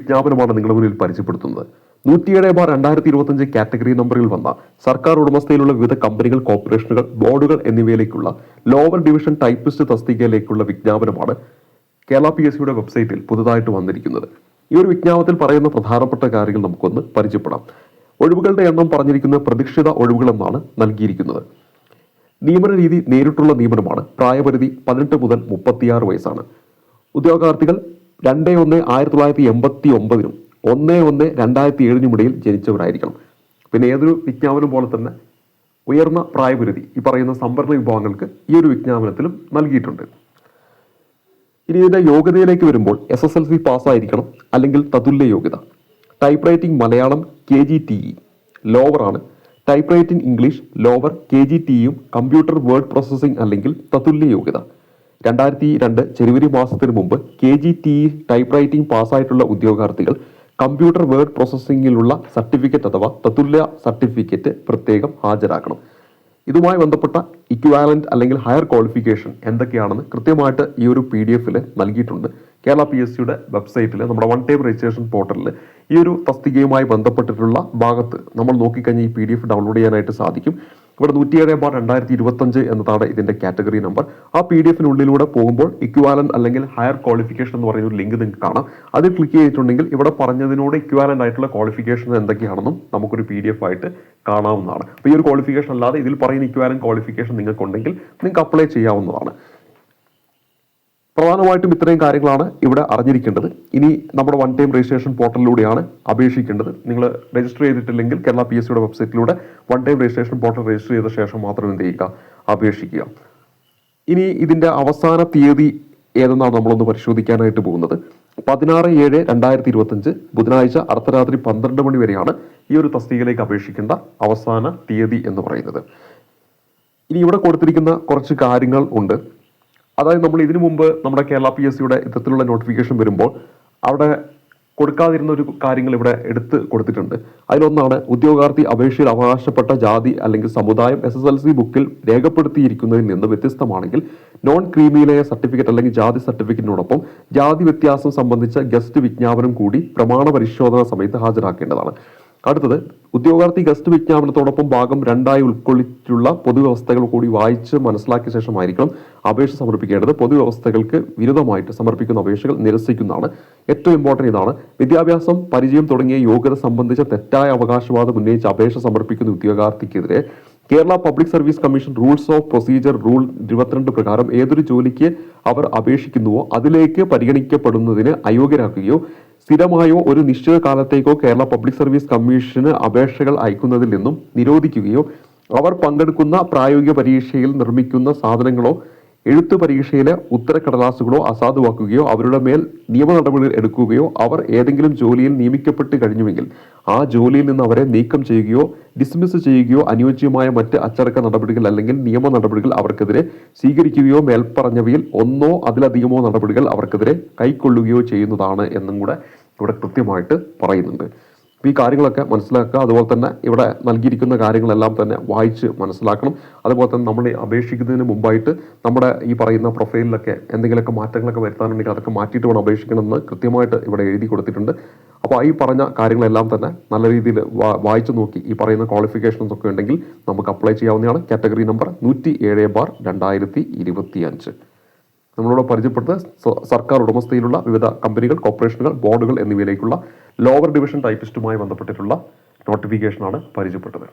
വിജ്ഞാപനമാണ് നിങ്ങളുടെ മുന്നിൽ പരിചയപ്പെടുത്തുന്നത്. 107/2025 കാറ്റഗറി നമ്പറിൽ വന്ന സർക്കാർ ഉടമസ്ഥയിലുള്ള വിവിധ കമ്പനികൾ, കോർപ്പറേഷനുകൾ, ബോർഡുകൾ എന്നിവയിലേക്കുള്ള ലോവർ ഡിവിഷൻ ടൈപ്പിസ്റ്റ് തസ്തികയിലേക്കുള്ള വിജ്ഞാപനമാണ് കേരള PSCയുടെ വെബ്സൈറ്റിൽ പുതുതായിട്ട് വന്നിരിക്കുന്നത്. ഈ ഒരു വിജ്ഞാപനത്തിൽ പറയുന്ന പ്രധാനപ്പെട്ട കാര്യങ്ങൾ നമുക്കൊന്ന് പരിചയപ്പെടാം. ഒഴിവുകളുടെ എണ്ണം പറഞ്ഞിരിക്കുന്ന പ്രതീക്ഷിത ഒഴിവുകൾ എന്നാണ് നൽകിയിരിക്കുന്നത്. നിയമന രീതി നേരിട്ടുള്ള നിയമനമാണ്. പ്രായപരിധി 18 മുതൽ 36 വയസ്സാണ്. ഉദ്യോഗാർത്ഥികൾ 2/1/1989 1/1/2007 ഇടയിൽ ജനിച്ചവരായിരിക്കണം. പിന്നെ ഏതൊരു വിജ്ഞാപനം പോലെ തന്നെ ഉയർന്ന പ്രായപരിധി ഈ പറയുന്ന സംവരണ വിഭാഗങ്ങൾക്ക് ഈ ഒരു വിജ്ഞാപനത്തിലും നൽകിയിട്ടുണ്ട്. ഇനി ഇതിന്റെ യോഗ്യതയിലേക്ക് വരുമ്പോൾ SSLC പാസ്സായിരിക്കണം, അല്ലെങ്കിൽ തതുല്യ യോഗ്യത. ടൈപ്പ് റൈറ്റിംഗ് മലയാളം KGTE ലോവറാണ്. ടൈപ്പ് റൈറ്റിംഗ് ഇംഗ്ലീഷ് ലോവർ KGTEയും കമ്പ്യൂട്ടർ വേർഡ് പ്രോസസ്സിംഗ് അല്ലെങ്കിൽ തതുല്യ യോഗ്യത. 2002 ജനുവരി മാസത്തിന് മുമ്പ് KGTE ടൈപ്പ് റൈറ്റിംഗ് പാസ്സായിട്ടുള്ള ഉദ്യോഗാർത്ഥികൾ കമ്പ്യൂട്ടർ വേർഡ് പ്രോസസ്സിംഗിലുള്ള സർട്ടിഫിക്കറ്റ് അഥവാ തതുല്യ സർട്ടിഫിക്കറ്റ് പ്രത്യേകം ഹാജരാക്കണം. ഇതുമായി ബന്ധപ്പെട്ട ഇക്വാലന്റ് അല്ലെങ്കിൽ ഹയർ ക്വാളിഫിക്കേഷൻ എന്തൊക്കെയാണെന്ന് കൃത്യമായിട്ട് ഈ ഒരു PDF നൽകിയിട്ടുണ്ട്. കേരള PSCയുടെ വെബ്സൈറ്റിൽ നമ്മുടെ വൺ ടൈം രജിസ്ട്രേഷൻ പോർട്ടലിൽ ഈ ഒരു തസ്തികയുമായി ബന്ധപ്പെട്ടിട്ടുള്ള ഭാഗത്ത് നമ്മൾ നോക്കിക്കഴിഞ്ഞാൽ ഈ PDF ഡൗൺലോഡ് ചെയ്യാനായിട്ട് സാധിക്കും. ഇവിടെ 107/2025 എന്നതാണ് ഇതിന്റെ കാറ്റഗറി നമ്പർ. ആ PDF പോകുമ്പോൾ ഇക്വാലന്റ് അല്ലെങ്കിൽ ഹയർ ക്വാളിഫിക്കേഷൻ എന്ന് പറയുന്ന ഒരു ലിങ്ക് നിങ്ങൾക്ക് കാണാം. അത് ക്ലിക്ക് ചെയ്തിട്ടുണ്ടെങ്കിൽ ഇവിടെ പറഞ്ഞതിനോട് ഇക്വാലന്റ് ആയിട്ടുള്ള ക്വാളിഫിക്കേഷൻ എന്തൊക്കെയാണെന്നും നമുക്കൊരു PDF ആയിട്ട് കാണാവുന്നതാണ്. അപ്പോൾ ഈ ഒരു ക്വാളിഫിക്കേഷൻ അല്ലാതെ ഇതിൽ പറയുന്ന ഇക്വാലന്റ് ക്വാളിഫിക്കേഷൻ നിങ്ങൾക്കുണ്ടെങ്കിൽ നിങ്ങൾക്ക് അപ്ലൈ ചെയ്യാവുന്നതാണ്. പ്രധാനമായിട്ടും ഇത്രയും കാര്യങ്ങളാണ് ഇവിടെ അറിഞ്ഞിരിക്കേണ്ടത്. ഇനി നമ്മുടെ വൺ ടൈം രജിസ്ട്രേഷൻ പോർട്ടലിലൂടെയാണ് അപേക്ഷിക്കേണ്ടത്. നിങ്ങൾ രജിസ്റ്റർ ചെയ്തിട്ടില്ലെങ്കിൽ കേരള PSCയുടെ വെബ്സൈറ്റിലൂടെ one time registration portal register ചെയ്ത ശേഷം മാത്രം എന്ത് ചെയ്യുക, അപേക്ഷിക്കുക. ഇനി ഇതിന്റെ അവസാന തീയതി ഏതെന്നാണ് നമ്മളൊന്ന് പരിശോധിക്കാനായിട്ട് പോകുന്നത്. 16/7/2025 ബുധനാഴ്ച അർദ്ധരാത്രി 12 മണി വരെയാണ് ഈ ഒരു തസ്തികയിലേക്ക് അപേക്ഷിക്കേണ്ട അവസാന തീയതി എന്ന് പറയുന്നത്. ഇനി ഇവിടെ കൊടുത്തിരിക്കുന്ന കുറച്ച് കാര്യങ്ങൾ ഉണ്ട്. അതായത് നമ്മൾ ഇതിനു മുമ്പ് നമ്മുടെ കേരള PSCയുടെ ഇത്തരത്തിലുള്ള നോട്ടിഫിക്കേഷൻ വരുമ്പോൾ അവിടെ കൊടുക്കാതിരുന്ന ഒരു കാര്യങ്ങൾ ഇവിടെ എടുത്ത് കൊടുത്തിട്ടുണ്ട്. അതിലൊന്നാണ് ഉദ്യോഗാർത്ഥി അപേക്ഷയിൽ അവകാശപ്പെട്ട ജാതി അല്ലെങ്കിൽ സമുദായം SSLC ബുക്കിൽ രേഖപ്പെടുത്തിയിരിക്കുന്നതിൽ നിന്ന് വ്യത്യസ്തമാണെങ്കിൽ നോൺ ക്രീമിലെയ സർട്ടിഫിക്കറ്റ് അല്ലെങ്കിൽ ജാതി സർട്ടിഫിക്കറ്റിനോടൊപ്പം ജാതി വ്യത്യാസം സംബന്ധിച്ച ഗസ്റ്റ് വിജ്ഞാപനം കൂടി പ്രമാണ പരിശോധന സമയത്ത് ഹാജരാക്കേണ്ടതാണ്. അടുത്തത്, ഉദ്യോഗാർത്ഥി ഗസ്റ്റ് വിജ്ഞാപനത്തോടൊപ്പം ഭാഗം 2 ഉൾക്കൊള്ളിച്ചുള്ള പൊതുവ്യവസ്ഥകൾ കൂടി വായിച്ച് മനസ്സിലാക്കിയ ശേഷമായിരിക്കണം അപേക്ഷ സമർപ്പിക്കേണ്ടത്. പൊതുവ്യവസ്ഥകൾക്ക് വിരുദ്ധമായിട്ട് സമർപ്പിക്കുന്ന അപേക്ഷകൾ നിരസിക്കുന്നതാണ്. ഏറ്റവും ഇമ്പോർട്ടൻ്റ് ഇതാണ്. വിദ്യാഭ്യാസം, പരിചയം തുടങ്ങിയ യോഗ്യത സംബന്ധിച്ച തെറ്റായ അവകാശവാദം ഉന്നയിച്ച് അപേക്ഷ സമർപ്പിക്കുന്ന ഉദ്യോഗാർത്ഥിക്കെതിരെ Kerala public service commission rules of procedure rule 22 പ്രകാരം ഏതൊരു ജോലിക്ക് അവർ അപേക്ഷിക്കുന്നുവോ അതിലേക്ക് പരിഗണിക്കപ്പെടുന്നതിന് അയോഗ്യരാക്കുകയോ സ്ഥിരമായോ ഒരു നിശ്ചിത കാലത്തേക്കോ കേരള പബ്ലിക് സർവീസ് കമ്മീഷന് അപേക്ഷകൾ അയക്കുന്നതിൽ നിന്നും നിരോധിക്കുകയോ അവർ പങ്കെടുക്കുന്ന പ്രായോഗിക പരീക്ഷയിൽ നിർമ്മിക്കുന്ന സാധനങ്ങളോ എഴുത്തു പരീക്ഷയിലെ ഉത്തരക്കടലാസുകളോ അസാധുവാക്കുകയോ അവരുടെ മേൽ നിയമ നടപടികൾ എടുക്കുകയോ അവർ ഏതെങ്കിലും ജോലിയിൽ നിയമിക്കപ്പെട്ട് കഴിഞ്ഞുവെങ്കിൽ ആ ജോലിയിൽ നിന്ന് അവരെ നീക്കം ചെയ്യുകയോ ഡിസ്മിസ് ചെയ്യുകയോ അനുയോജ്യമായ മറ്റ് അച്ചടക്ക നടപടികൾ അല്ലെങ്കിൽ നിയമ നടപടികൾ അവർക്കെതിരെ സ്വീകരിക്കുകയോ മേൽപ്പറഞ്ഞവയിൽ ഒന്നോ അതിലധികമോ നടപടികൾ അവർക്കെതിരെ കൈക്കൊള്ളുകയോ ചെയ്യുന്നതാണ് എന്നും കൂടെ ഇവിടെ കൃത്യമായിട്ട് പറയുന്നുണ്ട്. അപ്പോൾ ഈ കാര്യങ്ങളൊക്കെ മനസ്സിലാക്കുക. അതുപോലെ തന്നെ ഇവിടെ നൽകിയിരിക്കുന്ന കാര്യങ്ങളെല്ലാം തന്നെ വായിച്ച് മനസ്സിലാക്കണം. അതുപോലെ തന്നെ നമ്മൾ അപേക്ഷിക്കുന്നതിന് മുമ്പായിട്ട് നമ്മുടെ ഈ പറയുന്ന പ്രൊഫൈലിലൊക്കെ എന്തെങ്കിലുമൊക്കെ മാറ്റങ്ങളൊക്കെ വരുത്താനുണ്ടെങ്കിൽ അതൊക്കെ മാറ്റിയിട്ട് വേണം അപേക്ഷിക്കണമെന്ന് കൃത്യമായിട്ട് ഇവിടെ എഴുതി കൊടുത്തിട്ടുണ്ട്. അപ്പോൾ ഈ പറഞ്ഞ കാര്യങ്ങളെല്ലാം തന്നെ നല്ല രീതിയിൽ വായിച്ചു നോക്കി ഈ പറയുന്ന ക്വാളിഫിക്കേഷൻസ് ഒക്കെ ഉണ്ടെങ്കിൽ നമുക്ക് അപ്ലൈ ചെയ്യാവുന്നതാണ്. Category number 107/2025. നമ്മളോട് പരിചയപ്പെടുന്നത് സർക്കാർ ഉടമസ്ഥയിലുള്ള വിവിധ കമ്പനികൾ, കോർപ്പറേഷനുകൾ, ബോർഡുകൾ എന്നിവയിലേക്കുള്ള ലോവർ ഡിവിഷൻ ടൈപ്പിസ്റ്റുമായി ബന്ധപ്പെട്ടിട്ടുള്ള നോട്ടിഫിക്കേഷനാണ് പരിചയപ്പെട്ടത്.